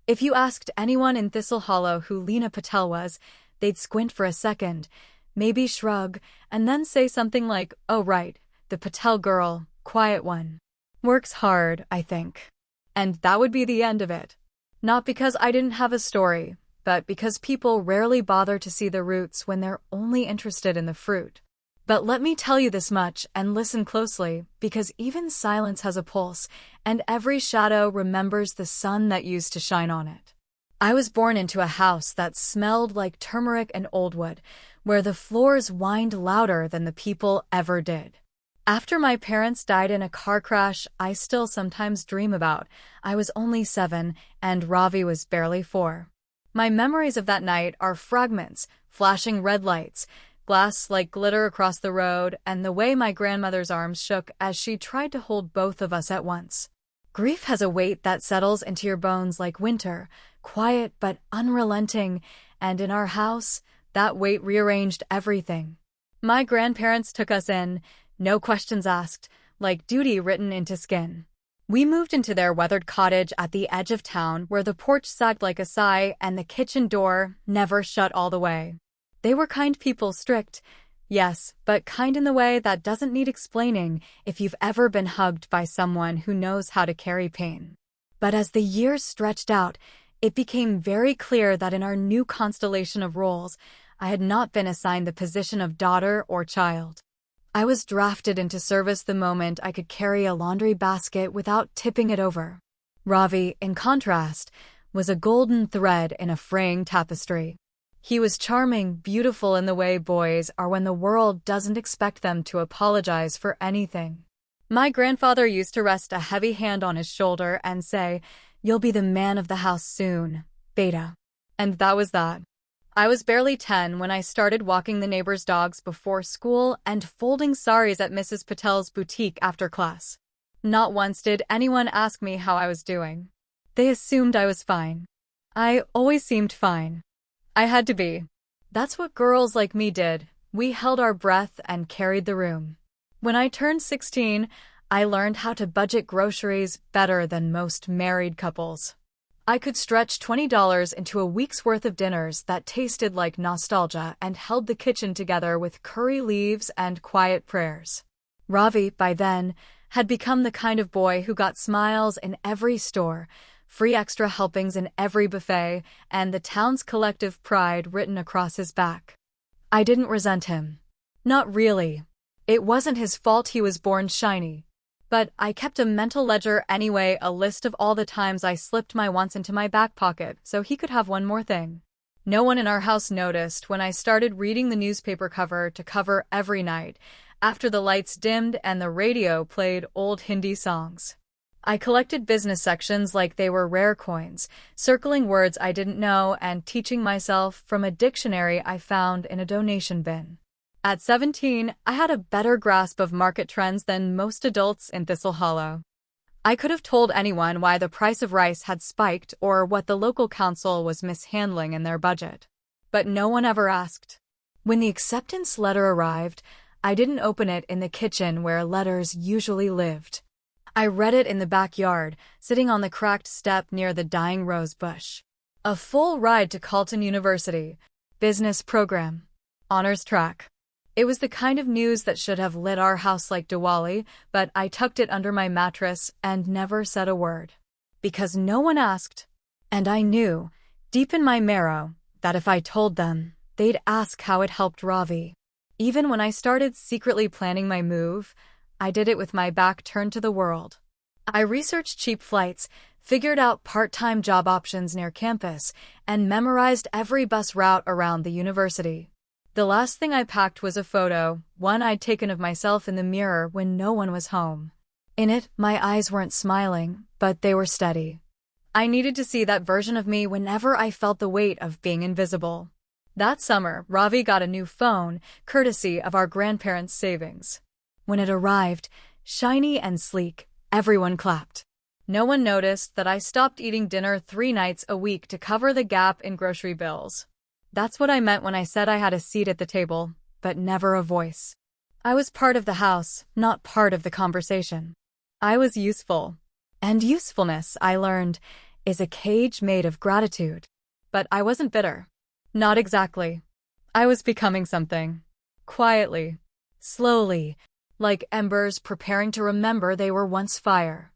If you asked anyone in Thistle Hollow who Lena Patel was, they'd squint for a second, maybe shrug, and then say something like, "Oh right, the Patel girl, quiet one. Works hard, I think." And that would be the end of it. Not because I didn't have a story, but because people rarely bother to see the roots when they're only interested in the fruit. But let me tell you this much, and listen closely, because even silence has a pulse, and every shadow remembers the sun that used to shine on it. I was born into a house that smelled like turmeric and old wood, where the floors whined louder than the people ever did. After my parents died in a car crash I still sometimes dream about, I was only 7, and Ravi was barely 4. My memories of that night are fragments, flashing red lights, glass like glitter across the road, and the way my grandmother's arms shook as she tried to hold both of us at once. Grief has a weight that settles into your bones like winter, quiet but unrelenting, and in our house, that weight rearranged everything. My grandparents took us in, no questions asked, like duty written into skin. We moved into their weathered cottage at the edge of town where the porch sagged like a sigh and the kitchen door never shut all the way. They were kind people, strict, yes, but kind in the way that doesn't need explaining if you've ever been hugged by someone who knows how to carry pain. But as the years stretched out, it became very clear that in our new constellation of roles, I had not been assigned the position of daughter or child. I was drafted into service the moment I could carry a laundry basket without tipping it over. Ravi, in contrast, was a golden thread in a fraying tapestry. He was charming, beautiful in the way boys are when the world doesn't expect them to apologize for anything. My grandfather used to rest a heavy hand on his shoulder and say, "You'll be the man of the house soon, Beta." And that was that. I was barely 10 when I started walking the neighbors' dogs before school and folding saris at Mrs. Patel's boutique after class. Not once did anyone ask me how I was doing. They assumed I was fine. I always seemed fine. I had to be. That's what girls like me did. We held our breath and carried the room. When I turned 16, I learned how to budget groceries better than most married couples. I could stretch $20 into a week's worth of dinners that tasted like nostalgia and held the kitchen together with curry leaves and quiet prayers. Ravi, by then, had become the kind of boy who got smiles in every store, free extra helpings in every buffet, and the town's collective pride written across his back. I didn't resent him. Not really. It wasn't his fault he was born shiny. But I kept a mental ledger anyway, a list of all the times I slipped my wants into my back pocket so he could have one more thing. No one in our house noticed when I started reading the newspaper cover to cover every night, after the lights dimmed and the radio played old Hindi songs. I collected business sections like they were rare coins, circling words I didn't know and teaching myself from a dictionary I found in a donation bin. At 17, I had a better grasp of market trends than most adults in Thistle Hollow. I could have told anyone why the price of rice had spiked or what the local council was mishandling in their budget. But no one ever asked. When the acceptance letter arrived, I didn't open it in the kitchen where letters usually lived. I read it in the backyard, sitting on the cracked step near the dying rose bush. A full ride to Carleton University. Business program. Honors track. It was the kind of news that should have lit our house like Diwali, but I tucked it under my mattress and never said a word. Because no one asked. And I knew, deep in my marrow, that if I told them, they'd ask how it helped Ravi. Even when I started secretly planning my move, I did it with my back turned to the world. I researched cheap flights, figured out part-time job options near campus, and memorized every bus route around the university. The last thing I packed was a photo, one I'd taken of myself in the mirror when no one was home. In it, my eyes weren't smiling, but they were steady. I needed to see that version of me whenever I felt the weight of being invisible. That summer, Ravi got a new phone, courtesy of our grandparents' savings. When it arrived, shiny and sleek, everyone clapped. No one noticed that I stopped eating dinner 3 nights a week to cover the gap in grocery bills. That's what I meant when I said I had a seat at the table, but never a voice. I was part of the house, not part of the conversation. I was useful. And usefulness, I learned, is a cage made of gratitude. But I wasn't bitter. Not exactly. I was becoming something. Quietly. Slowly. Like embers preparing to remember they were once fire.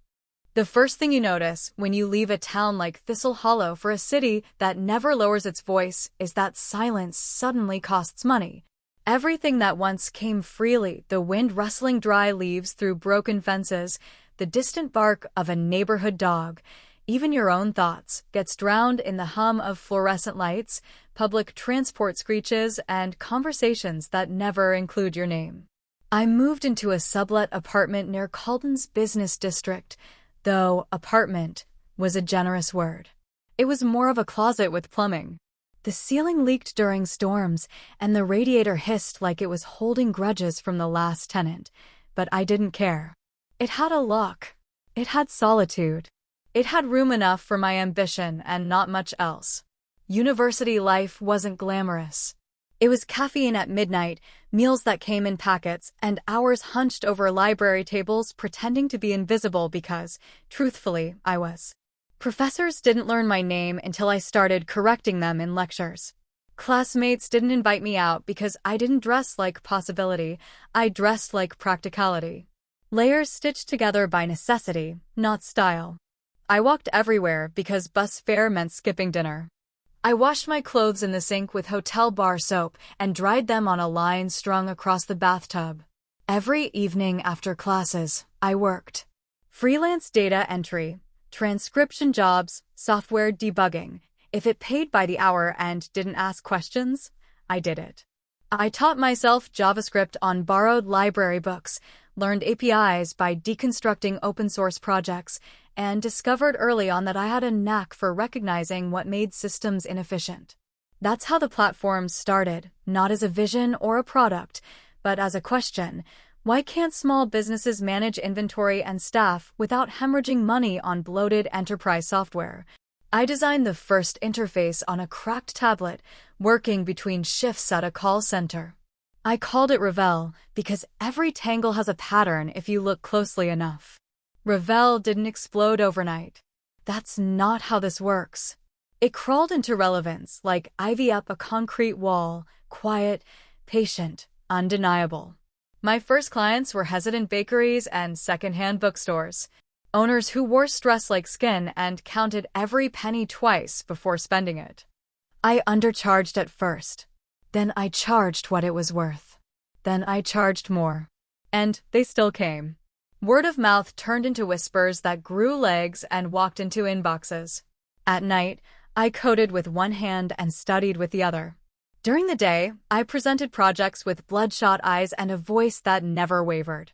The first thing you notice when you leave a town like Thistle Hollow for a city that never lowers its voice is that silence suddenly costs money. Everything that once came freely, the wind rustling dry leaves through broken fences, the distant bark of a neighborhood dog, even your own thoughts, gets drowned in the hum of fluorescent lights, public transport screeches, and conversations that never include your name. I moved into a sublet apartment near Calden's business district, though apartment was a generous word. It was more of a closet with plumbing. The ceiling leaked during storms, and the radiator hissed like it was holding grudges from the last tenant. But I didn't care. It had a lock. It had solitude. It had room enough for my ambition and not much else. University life wasn't glamorous. It was caffeine at midnight, meals that came in packets, and hours hunched over library tables pretending to be invisible because, truthfully, I was. Professors didn't learn my name until I started correcting them in lectures. Classmates didn't invite me out because I didn't dress like possibility, I dressed like practicality. Layers stitched together by necessity, not style. I walked everywhere because bus fare meant skipping dinner. I washed my clothes in the sink with hotel bar soap and dried them on a line strung across the bathtub. Every evening after classes, I worked. Freelance data entry, transcription jobs, software debugging. If it paid by the hour and didn't ask questions, I did it. I taught myself JavaScript on borrowed library books, learned APIs by deconstructing open-source projects, and discovered early on that I had a knack for recognizing what made systems inefficient. That's how the platform started, not as a vision or a product, but as a question. Why can't small businesses manage inventory and staff without hemorrhaging money on bloated enterprise software? I designed the first interface on a cracked tablet, working between shifts at a call center. I called it Ravel because every tangle has a pattern if you look closely enough. Ravel didn't explode overnight. That's not how this works. It crawled into relevance like ivy up a concrete wall, quiet, patient, undeniable. My first clients were hesitant bakeries and secondhand bookstores, owners who wore stress like skin and counted every penny twice before spending it. I undercharged at first. Then I charged what it was worth. Then I charged more. And they still came. Word of mouth turned into whispers that grew legs and walked into inboxes. At night, I coded with one hand and studied with the other. During the day, I presented projects with bloodshot eyes and a voice that never wavered.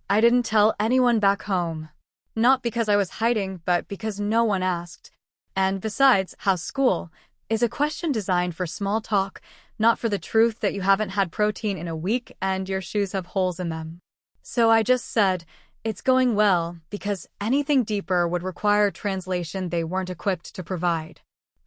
I didn't tell anyone back home. Not because I was hiding, but because no one asked. And besides, how's school? Is a question designed for small talk, not for the truth that you haven't had protein in a week and your shoes have holes in them. So I just said, it's going well, because anything deeper would require translation they weren't equipped to provide.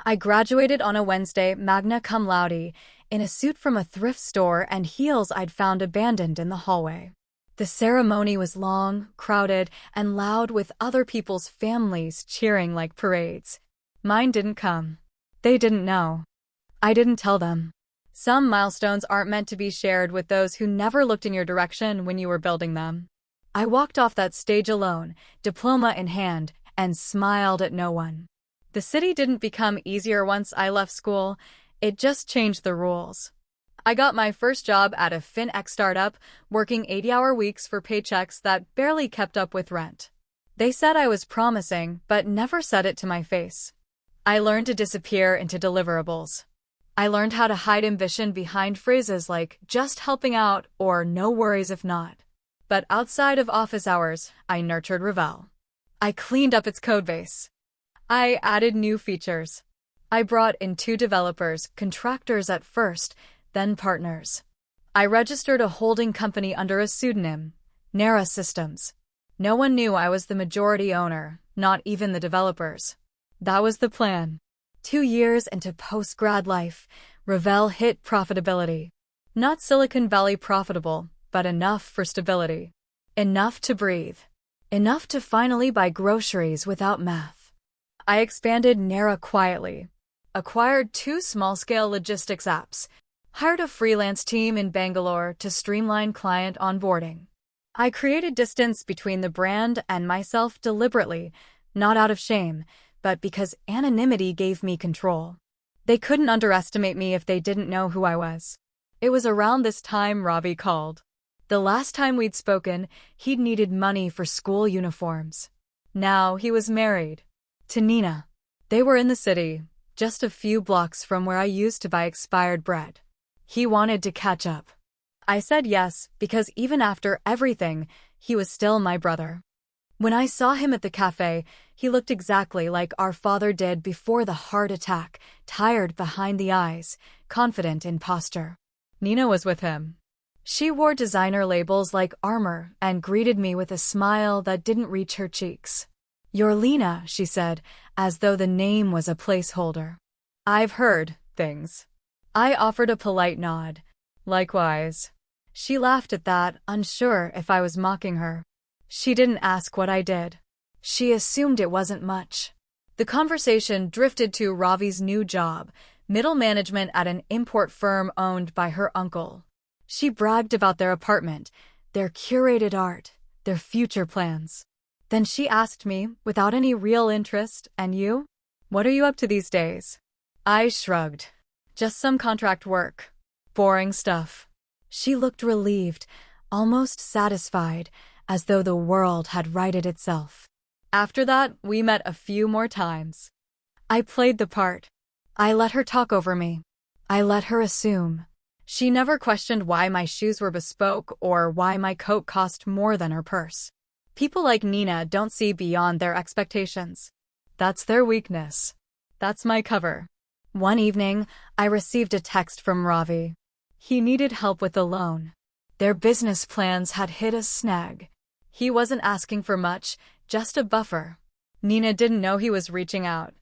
I graduated on a Wednesday, magna cum laude, in a suit from a thrift store and heels I'd found abandoned in the hallway. The ceremony was long, crowded, and loud with other people's families cheering like parades. Mine didn't come. They didn't know. I didn't tell them. Some milestones aren't meant to be shared with those who never looked in your direction when you were building them. I walked off that stage alone, diploma in hand, and smiled at no one. The city didn't become easier once I left school, it just changed the rules. I got my first job at a FinTech startup, working 80-hour weeks for paychecks that barely kept up with rent. They said I was promising, but never said it to my face. I learned to disappear into deliverables. I learned how to hide ambition behind phrases like, just helping out, or no worries if not. But outside of office hours, I nurtured Ravel. I cleaned up its codebase. I added new features. I brought in 2 developers, contractors at first, then partners. I registered a holding company under a pseudonym, Nara Systems. No one knew I was the majority owner, not even the developers. That was the plan. 2 years into post-grad life, Ravel hit profitability. Not Silicon Valley profitable, but enough for stability. Enough to breathe. Enough to finally buy groceries without math. I expanded Nera quietly, acquired 2 small-scale logistics apps, hired a freelance team in Bangalore to streamline client onboarding. I created distance between the brand and myself deliberately, not out of shame, but because anonymity gave me control. They couldn't underestimate me if they didn't know who I was. It was around this time Ravi called. The last time we'd spoken, he'd needed money for school uniforms. Now he was married to Nina. They were in the city, just a few blocks from where I used to buy expired bread. He wanted to catch up. I said yes, because even after everything, he was still my brother. When I saw him at the cafe, he looked exactly like our father did before the heart attack, tired behind the eyes, confident in posture. Nina was with him. She wore designer labels like armor and greeted me with a smile that didn't reach her cheeks. "You're Lena," she said, as though the name was a placeholder. "I've heard things." I offered a polite nod. "Likewise." She laughed at that, unsure if I was mocking her. She didn't ask what I did. She assumed it wasn't much. The conversation drifted to Ravi's new job, middle management at an import firm owned by her uncle. She bragged about their apartment, their curated art, their future plans. Then she asked me, without any real interest, "And you? What are you up to these days?" I shrugged. "Just some contract work. Boring stuff." She looked relieved, almost satisfied, as though the world had righted itself. After that, we met a few more times. I played the part. I let her talk over me. I let her assume. She never questioned why my shoes were bespoke or why my coat cost more than her purse. People like Nina don't see beyond their expectations. That's their weakness. That's my cover. One evening, I received a text from Ravi. He needed help with a loan. Their business plans had hit a snag. He wasn't asking for much, just a buffer. Nina didn't know he was reaching out.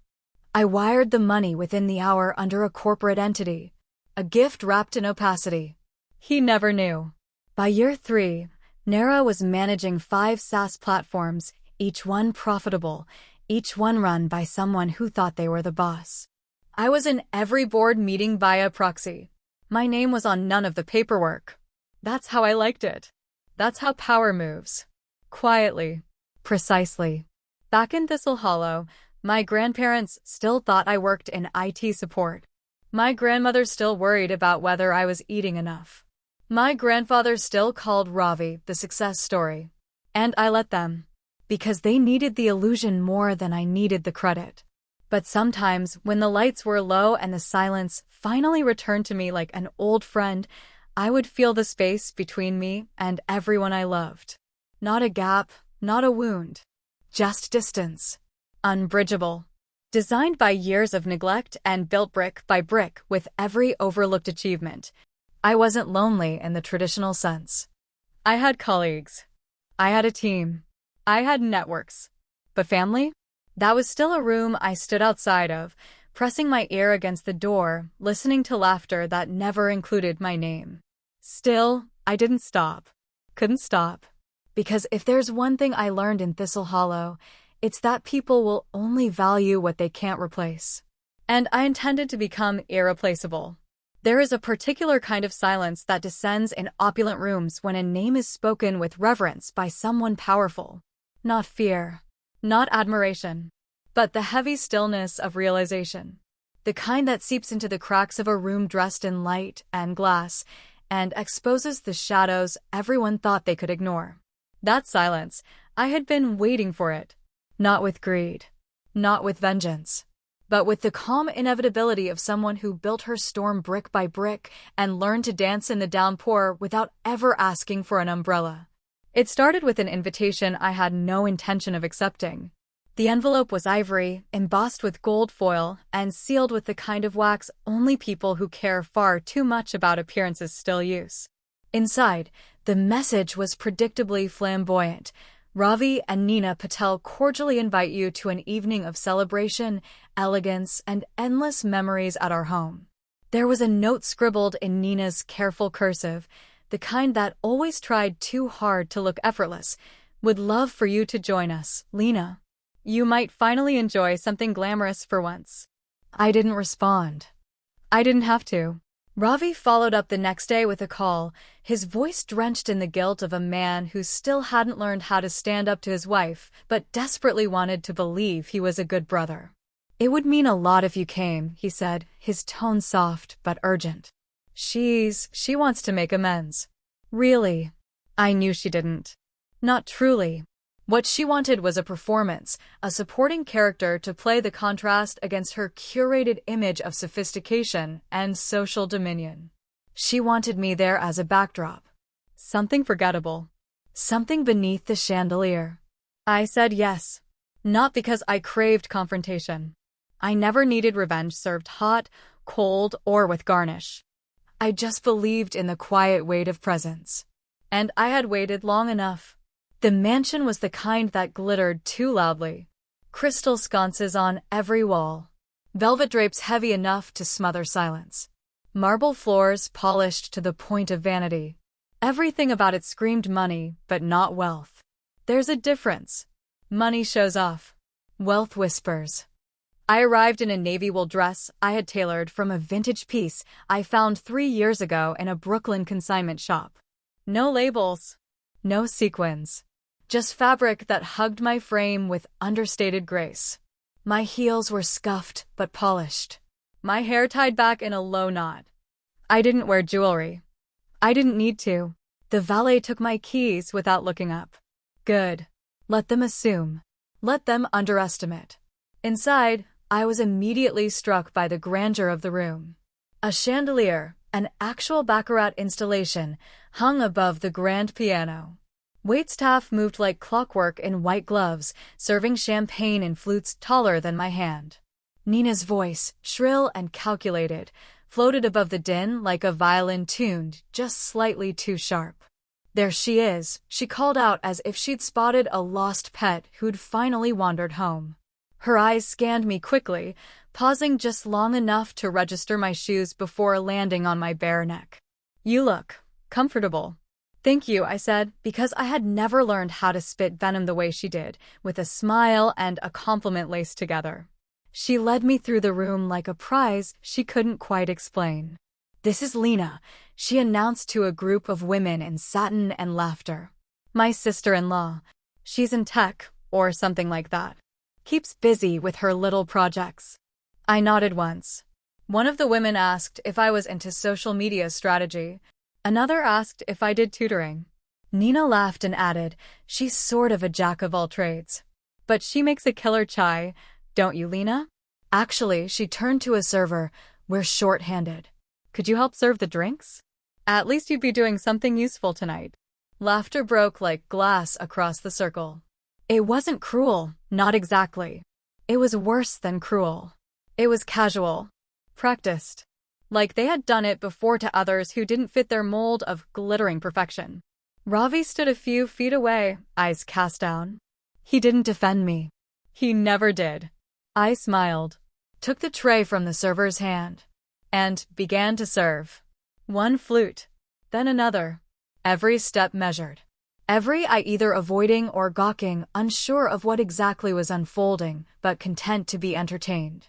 I wired the money within the hour under a corporate entity, a gift wrapped in opacity. He never knew. By year 3, Nera was managing 5 SaaS platforms, each one profitable, each one run by someone who thought they were the boss. I was in every board meeting via proxy. My name was on none of the paperwork. That's how I liked it. That's how power moves. Quietly. Precisely. Back in Thistle Hollow, my grandparents still thought I worked in IT support. My grandmother still worried about whether I was eating enough. My grandfather still called Ravi the success story. And I let them. Because they needed the illusion more than I needed the credit. But sometimes, when the lights were low and the silence finally returned to me like an old friend, I would feel the space between me and everyone I loved. Not a gap, not a wound. Just distance. Unbridgeable. Designed by years of neglect and built brick by brick with every overlooked achievement. I wasn't lonely in the traditional sense. I had colleagues. I had a team. I had networks. But family? That was still a room I stood outside of, pressing my ear against the door, listening to laughter that never included my name. Still, I didn't stop. Couldn't stop. Because if there's one thing I learned in Thistle Hollow, it's that people will only value what they can't replace. And I intended to become irreplaceable. There is a particular kind of silence that descends in opulent rooms when a name is spoken with reverence by someone powerful. Not fear. Not admiration. But the heavy stillness of realization. The kind that seeps into the cracks of a room dressed in light and glass and exposes the shadows everyone thought they could ignore. That silence, I had been waiting for it. Not with greed. Not with vengeance. But with the calm inevitability of someone who built her storm brick by brick and learned to dance in the downpour without ever asking for an umbrella. It started with an invitation I had no intention of accepting. The envelope was ivory, embossed with gold foil, and sealed with the kind of wax only people who care far too much about appearances still use. Inside, the message was predictably flamboyant. Ravi and Nina Patel cordially invite you to an evening of celebration, elegance, and endless memories at our home. There was a note scribbled in Nina's careful cursive, the kind that always tried too hard to look effortless. Would love for you to join us, Lena. You might finally enjoy something glamorous for once. I didn't respond. I didn't have to. Ravi followed up the next day with a call, his voice drenched in the guilt of a man who still hadn't learned how to stand up to his wife, but desperately wanted to believe he was a good brother. It would mean a lot if you came, he said, his tone soft but urgent. She wants to make amends. Really? I knew she didn't. Not truly. What she wanted was a performance, a supporting character to play the contrast against her curated image of sophistication and social dominion. She wanted me there as a backdrop. Something forgettable. Something beneath the chandelier. I said yes. Not because I craved confrontation. I never needed revenge served hot, cold, or with garnish. I just believed in the quiet weight of presence. And I had waited long enough. The mansion was the kind that glittered too loudly. Crystal sconces on every wall. Velvet drapes heavy enough to smother silence. Marble floors polished to the point of vanity. Everything about it screamed money, but not wealth. There's a difference. Money shows off. Wealth whispers. I arrived in a navy wool dress I had tailored from a vintage piece I found 3 years ago in a Brooklyn consignment shop. No labels. No sequins. Just fabric that hugged my frame with understated grace. My heels were scuffed but polished. My hair tied back in a low knot. I didn't wear jewelry. I didn't need to. The valet took my keys without looking up. Good. Let them assume. Let them underestimate. Inside, I was immediately struck by the grandeur of the room. A chandelier, an actual baccarat installation, hung above the grand piano. Waitstaff moved like clockwork in white gloves, serving champagne in flutes taller than my hand. Nina's voice, shrill and calculated, floated above the din like a violin tuned just slightly too sharp. There she is, she called out as if she'd spotted a lost pet who'd finally wandered home. Her eyes scanned me quickly, pausing just long enough to register my shoes before landing on my bare neck. You look comfortable. Thank you, I said, because I had never learned how to spit venom the way she did, with a smile and a compliment laced together. She led me through the room like a prize she couldn't quite explain. This is Lena, she announced to a group of women in satin and laughter. My sister-in-law. She's in tech, or something like that. Keeps busy with her little projects. I nodded once. One of the women asked if I was into social media strategy. Another asked if I did tutoring. Nina laughed and added, she's sort of a jack of all trades. But she makes a killer chai, don't you, Lena? Actually, she turned to a server, we're short-handed. Could you help serve the drinks? At least you'd be doing something useful tonight. Laughter broke like glass across the circle. It wasn't cruel, not exactly. It was worse than cruel. It was casual. Practiced. Like they had done it before to others who didn't fit their mold of glittering perfection. Ravi stood a few feet away, eyes cast down. He didn't defend me. He never did. I smiled, took the tray from the server's hand, and began to serve. One flute, then another. Every step measured. Every eye either avoiding or gawking, unsure of what exactly was unfolding, but content to be entertained.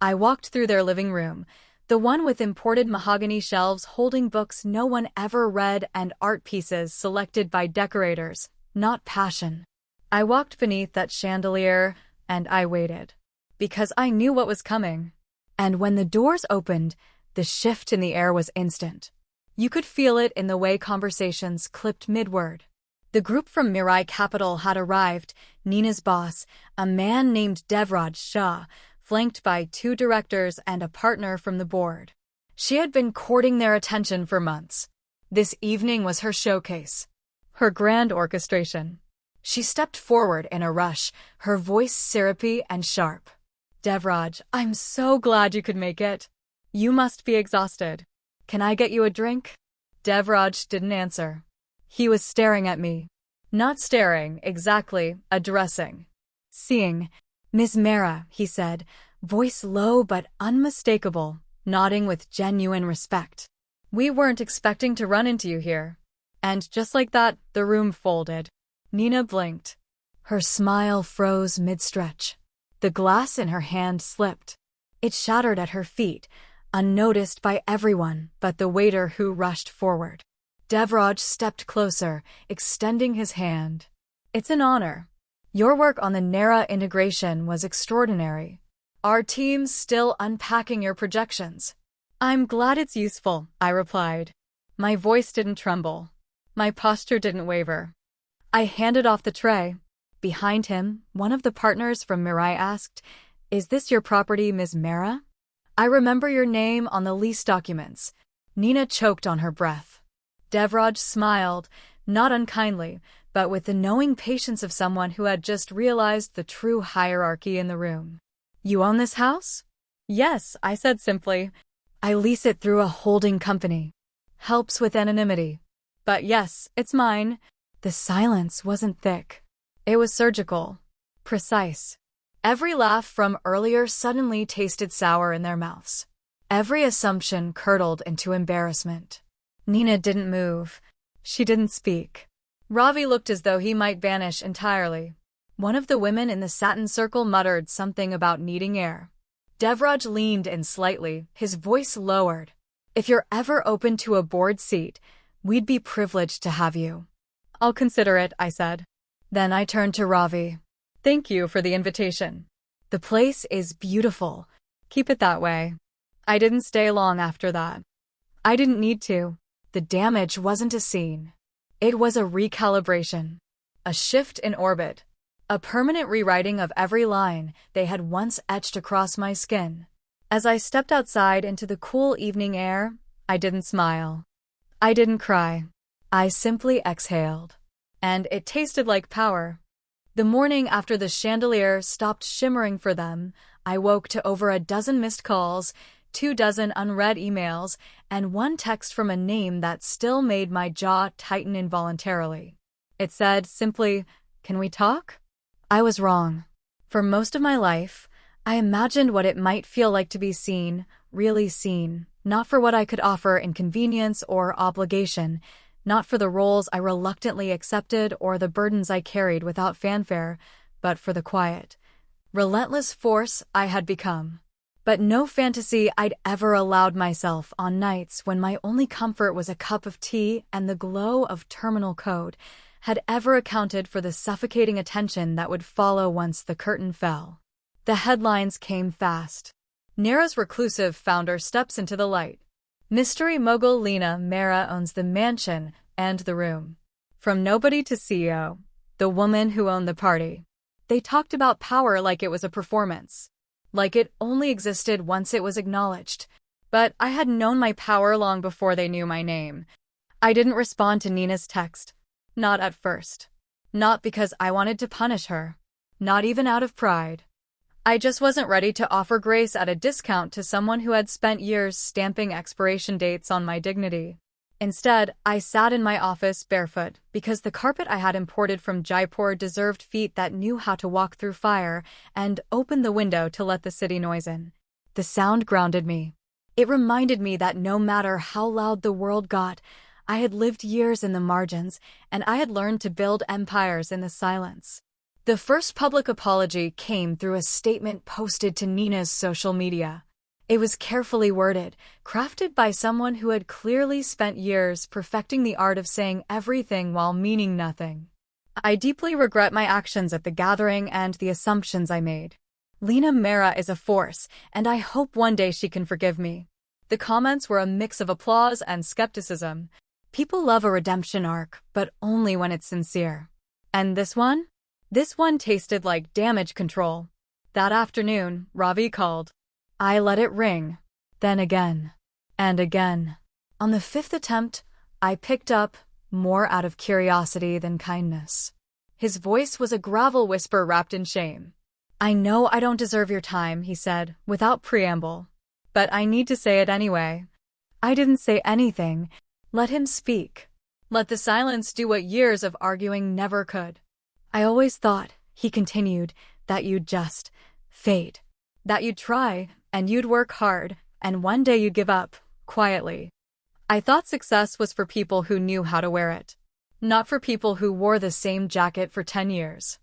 I walked through their living room, the one with imported mahogany shelves holding books no one ever read and art pieces selected by decorators, not passion. I walked beneath that chandelier, and I waited. Because I knew what was coming. And when the doors opened, the shift in the air was instant. You could feel it in the way conversations clipped mid-word. The group from Mirai Capital had arrived, Nina's boss, a man named Devraj Shah, flanked by 2 directors and a partner from the board. She had been courting their attention for months. This evening was her showcase. Her grand orchestration. She stepped forward in a rush, her voice syrupy and sharp. Devraj, I'm so glad you could make it. You must be exhausted. Can I get you a drink? Devraj didn't answer. He was staring at me. Not staring, exactly, addressing. Seeing. Ms. Mehra, he said, voice low but unmistakable, nodding with genuine respect. We weren't expecting to run into you here. And just like that, the room folded. Nina blinked. Her smile froze mid-stretch. The glass in her hand slipped. It shattered at her feet, unnoticed by everyone but the waiter who rushed forward. Devraj stepped closer, extending his hand. It's an honor. Your work on the Nera integration was extraordinary. Our team's still unpacking your projections. I'm glad it's useful, I replied. My voice didn't tremble. My posture didn't waver. I handed off the tray. Behind him, one of the partners from Mirai asked, "Is this your property, Ms. Mera?" "I remember your name on the lease documents." Nina choked on her breath. Devraj smiled, not unkindly, but with the knowing patience of someone who had just realized the true hierarchy in the room. "You own this house?" "Yes," I said simply. "I lease it through a holding company. Helps with anonymity. But yes, it's mine." The silence wasn't thick. It was surgical. Precise. Every laugh from earlier suddenly tasted sour in their mouths. Every assumption curdled into embarrassment. Nina didn't move. She didn't speak. Ravi looked as though he might vanish entirely. One of the women in the satin circle muttered something about needing air. Devraj leaned in slightly, his voice lowered. "If you're ever open to a board seat, we'd be privileged to have you." "I'll consider it," I said. Then I turned to Ravi. "Thank you for the invitation. The place is beautiful. Keep it that way." I didn't stay long after that. I didn't need to. The damage wasn't a scene. It was a recalibration. A shift in orbit. A permanent rewriting of every line they had once etched across my skin. As I stepped outside into the cool evening air, I didn't smile. I didn't cry. I simply exhaled. And it tasted like power. The morning after the chandelier stopped shimmering for them, I woke to over a dozen missed calls, 24 unread emails, and one text from a name that still made my jaw tighten involuntarily. It said simply, "Can we talk?" I was wrong. For most of my life, I imagined what it might feel like to be seen, really seen, not for what I could offer in convenience or obligation, not for the roles I reluctantly accepted or the burdens I carried without fanfare, but for the quiet, relentless force I had become. But no fantasy I'd ever allowed myself on nights when my only comfort was a cup of tea and the glow of terminal code had ever accounted for the suffocating attention that would follow once the curtain fell. The headlines came fast. Nera's reclusive founder steps into the light. Mystery mogul Lina Mera owns the mansion and the room. From nobody to CEO, the woman who owned the party. They talked about power like it was a performance. Like it only existed once it was acknowledged. But I had known my power long before they knew my name. I didn't respond to Nina's text. Not at first. Not because I wanted to punish her. Not even out of pride. I just wasn't ready to offer grace at a discount to someone who had spent years stamping expiration dates on my dignity. Instead, I sat in my office barefoot because the carpet I had imported from Jaipur deserved feet that knew how to walk through fire, and opened the window to let the city noise in. The sound grounded me. It reminded me that no matter how loud the world got, I had lived years in the margins, and I had learned to build empires in the silence. The first public apology came through a statement posted to Nina's social media. It was carefully worded, crafted by someone who had clearly spent years perfecting the art of saying everything while meaning nothing. "I deeply regret my actions at the gathering and the assumptions I made. Lina Mera is a force, and I hope one day she can forgive me." The comments were a mix of applause and skepticism. People love a redemption arc, but only when it's sincere. And this one? This one tasted like damage control. That afternoon, Ravi called. I let it ring. Then again. And again. On the fifth attempt, I picked up, more out of curiosity than kindness. His voice was a gravel whisper wrapped in shame. "I know I don't deserve your time," he said, without preamble. "But I need to say it anyway." I didn't say anything. Let him speak. Let the silence do what years of arguing never could. "I always thought," he continued, "that you'd just fade. That you'd try, and you'd work hard, and one day you'd give up, quietly. I thought success was for people who knew how to wear it. Not for people who wore the same jacket for 10 years.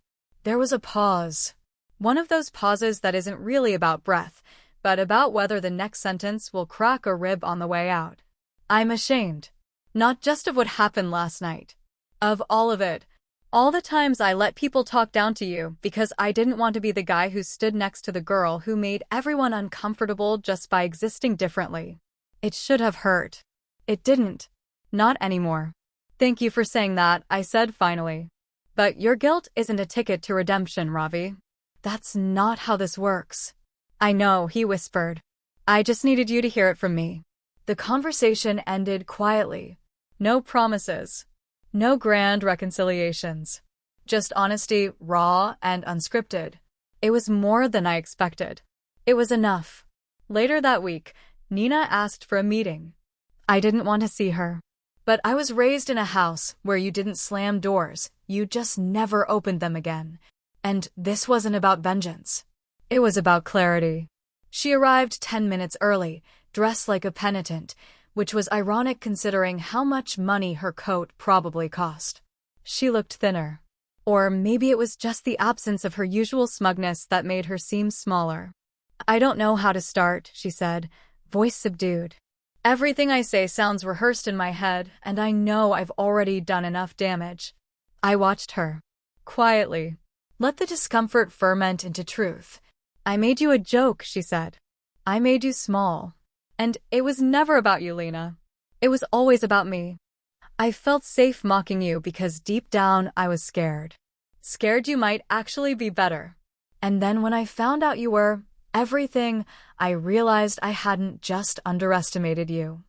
There was a pause. One of those pauses that isn't really about breath, but about whether the next sentence will crack a rib on the way out. I'm ashamed. Not just of what happened last night. Of all of it. All the times I let people talk down to you because I didn't want to be the guy who stood next to the girl who made everyone uncomfortable just by existing differently. It should have hurt. It didn't. Not anymore. Thank you for saying that, I said finally. But your guilt isn't a ticket to redemption, Ravi. That's not how this works. I know, he whispered. I just needed you to hear it from me. The conversation ended quietly. No promises. No grand reconciliations. Just honesty, raw and unscripted. It was more than I expected. It was enough. Later that week, Nina asked for a meeting. I didn't want to see her. But I was raised in a house where you didn't slam doors, you just never opened them again. And this wasn't about vengeance. It was about clarity. She arrived 10 minutes early, dressed like a penitent, which was ironic considering how much money her coat probably cost. She looked thinner. Or maybe it was just the absence of her usual smugness that made her seem smaller. I don't know how to start, she said, voice subdued. Everything I say sounds rehearsed in my head, and I know I've already done enough damage. I watched her. Quietly. Let the discomfort ferment into truth. I made you a joke, she said. I made you small. And it was never about you, Lena. It was always about me. I felt safe mocking you because deep down I was scared. Scared you might actually be better. And then when I found out you were everything, I realized I hadn't just underestimated you.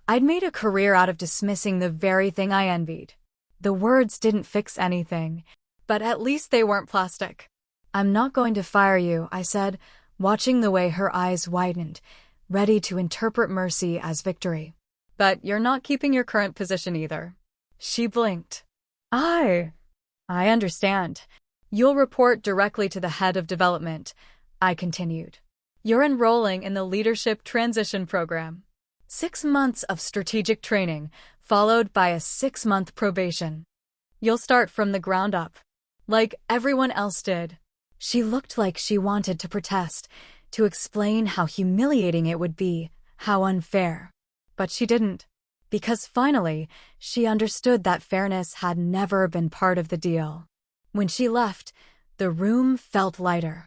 I'd made a career out of dismissing the very thing I envied. The words didn't fix anything, but at least they weren't plastic. I'm not going to fire you, I said, watching the way her eyes widened, ready to interpret mercy as victory. But you're not keeping your current position either. She blinked. I understand. You'll report directly to the head of development, I continued. You're enrolling in the Leadership Transition Program. 6 months of strategic training, followed by a 6-month probation. You'll start from the ground up, like everyone else did. She looked like she wanted to protest, to explain how humiliating it would be, how unfair. But she didn't, because finally, she understood that fairness had never been part of the deal. When she left, the room felt lighter.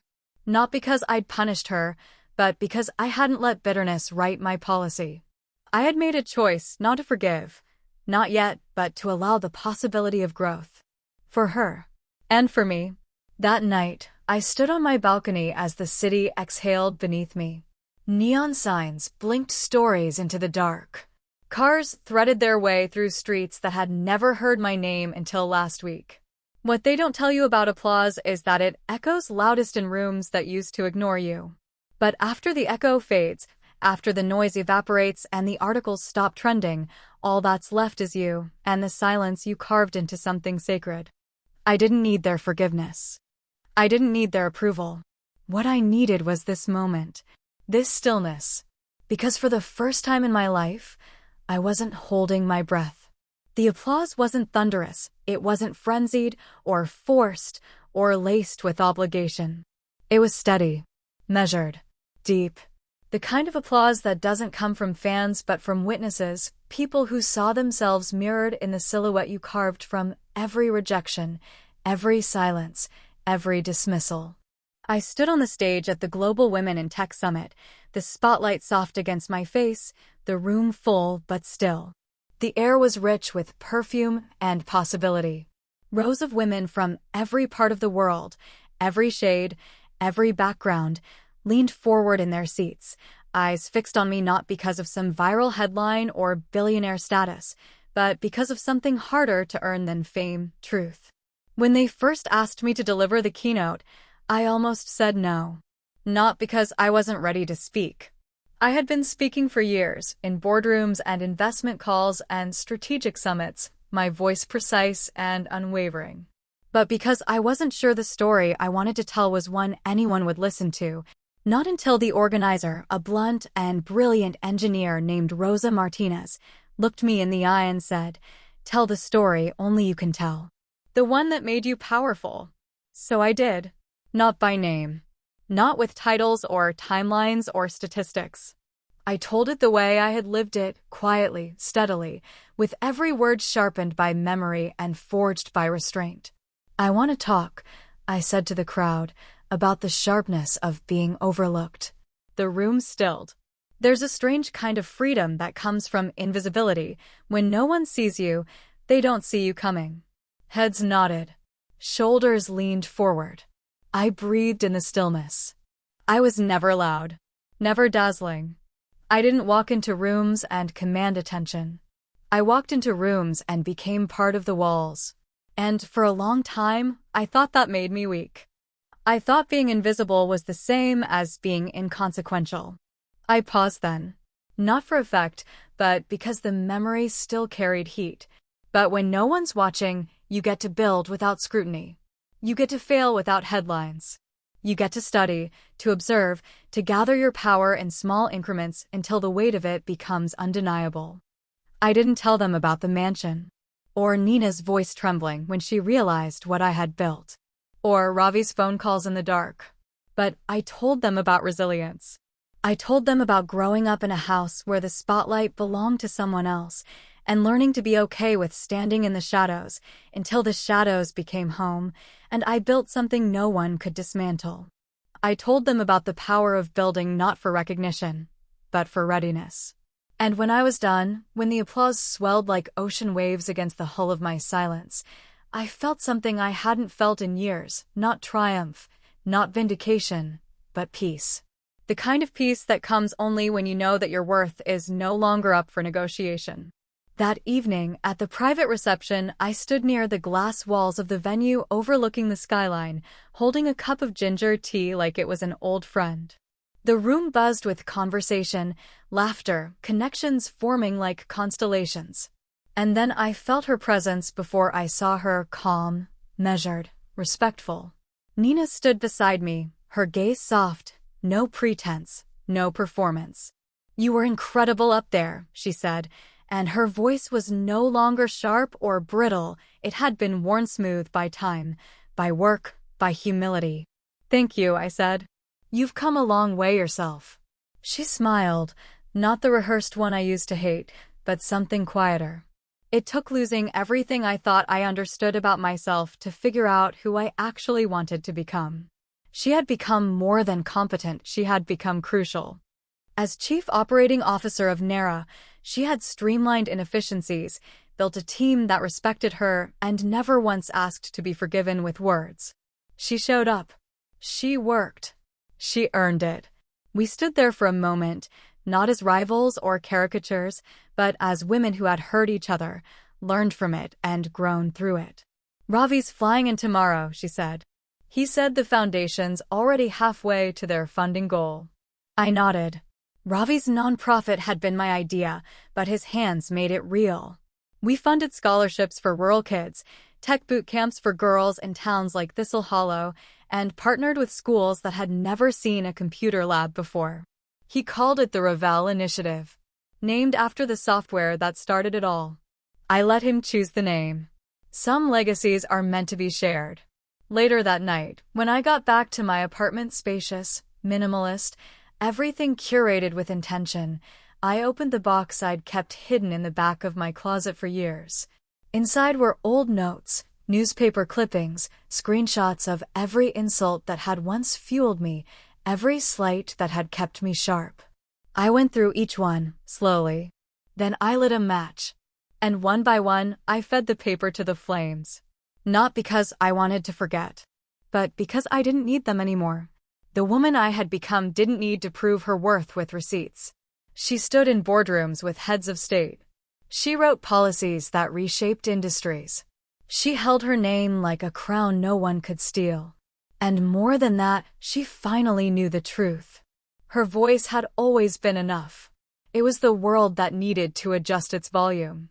Not because I'd punished her, but because I hadn't let bitterness write my policy. I had made a choice not to forgive, not yet, but to allow the possibility of growth. For her. And for me. That night, I stood on my balcony as the city exhaled beneath me. Neon signs blinked stories into the dark. Cars threaded their way through streets that had never heard my name until last week. What they don't tell you about applause is that it echoes loudest in rooms that used to ignore you. But after the echo fades, after the noise evaporates and the articles stop trending, all that's left is you and the silence you carved into something sacred. I didn't need their forgiveness. I didn't need their approval. What I needed was this moment, this stillness. Because for the first time in my life, I wasn't holding my breath. The applause wasn't thunderous, it wasn't frenzied or forced or laced with obligation. It was steady, measured, deep. The kind of applause that doesn't come from fans but from witnesses, people who saw themselves mirrored in the silhouette you carved from every rejection, every silence, every dismissal. I stood on the stage at the Global Women in Tech Summit, the spotlight soft against my face, the room full but still. The air was rich with perfume and possibility. Rows of women from every part of the world, every shade, every background, leaned forward in their seats, eyes fixed on me not because of some viral headline or billionaire status, but because of something harder to earn than fame, truth. When they first asked me to deliver the keynote, I almost said no. Not because I wasn't ready to speak. I had been speaking for years, in boardrooms and investment calls and strategic summits, my voice precise and unwavering. But because I wasn't sure the story I wanted to tell was one anyone would listen to, not until the organizer, a blunt and brilliant engineer named Rosa Martinez, looked me in the eye and said, "Tell the story only you can tell. The one that made you powerful. So I did. Not by name. Not with titles or timelines or statistics. I told it the way I had lived it, quietly, steadily, with every word sharpened by memory and forged by restraint. I want to talk, I said to the crowd, about the sharpness of being overlooked. The room stilled. There's a strange kind of freedom that comes from invisibility. When no one sees you, they don't see you coming. Heads nodded. Shoulders leaned forward. I breathed in the stillness. I was never loud. Never dazzling. I didn't walk into rooms and command attention. I walked into rooms and became part of the walls. And for a long time, I thought that made me weak. I thought being invisible was the same as being inconsequential. I paused then. Not for effect, but because the memory still carried heat. But when no one's watching, you get to build without scrutiny. You get to fail without headlines. You get to study, to observe, to gather your power in small increments until the weight of it becomes undeniable. I didn't tell them about the mansion, or Nina's voice trembling when she realized what I had built, or Ravi's phone calls in the dark. But I told them about resilience. I told them about growing up in a house where the spotlight belonged to someone else, and learning to be okay with standing in the shadows until the shadows became home, and I built something no one could dismantle. I told them about the power of building not for recognition, but for readiness. And when I was done, when the applause swelled like ocean waves against the hull of my silence, I felt something I hadn't felt in years, not triumph, not vindication, but peace. The kind of peace that comes only when you know that your worth is no longer up for negotiation. That evening, at the private reception, I stood near the glass walls of the venue overlooking the skyline, holding a cup of ginger tea like it was an old friend. The room buzzed with conversation, laughter, connections forming like constellations. And then I felt her presence before I saw her, calm, measured, respectful. Nina stood beside me, her gaze soft, no pretense, no performance. "You were incredible up there," she said, and her voice was no longer sharp or brittle. It had been worn smooth by time, by work, by humility. "Thank you," I said. "You've come a long way yourself." She smiled, not the rehearsed one I used to hate, but something quieter. It took losing everything I thought I understood about myself to figure out who I actually wanted to become. She had become more than competent, she had become crucial. As Chief Operating Officer of NERA, she had streamlined inefficiencies, built a team that respected her, and never once asked to be forgiven with words. She showed up. She worked. She earned it. We stood there for a moment, not as rivals or caricatures, but as women who had heard each other, learned from it, and grown through it. "Ravi's flying in tomorrow," she said. "He said the foundation's already halfway to their funding goal." I nodded. Ravi's nonprofit had been my idea, but his hands made it real. We funded scholarships for rural kids, tech boot camps for girls in towns like Thistle Hollow, and partnered with schools that had never seen a computer lab before. He called it the Ravel Initiative, named after the software that started it all. I let him choose the name. Some legacies are meant to be shared. Later that night, when I got back to my apartment, spacious, minimalist, everything curated with intention, I opened the box I'd kept hidden in the back of my closet for years. Inside were old notes, newspaper clippings, screenshots of every insult that had once fueled me, every slight that had kept me sharp. I went through each one, slowly. Then I lit a match. And one by one, I fed the paper to the flames. Not because I wanted to forget, but because I didn't need them anymore. The woman I had become didn't need to prove her worth with receipts. She stood in boardrooms with heads of state. She wrote policies that reshaped industries. She held her name like a crown no one could steal. And more than that, she finally knew the truth. Her voice had always been enough. It was the world that needed to adjust its volume.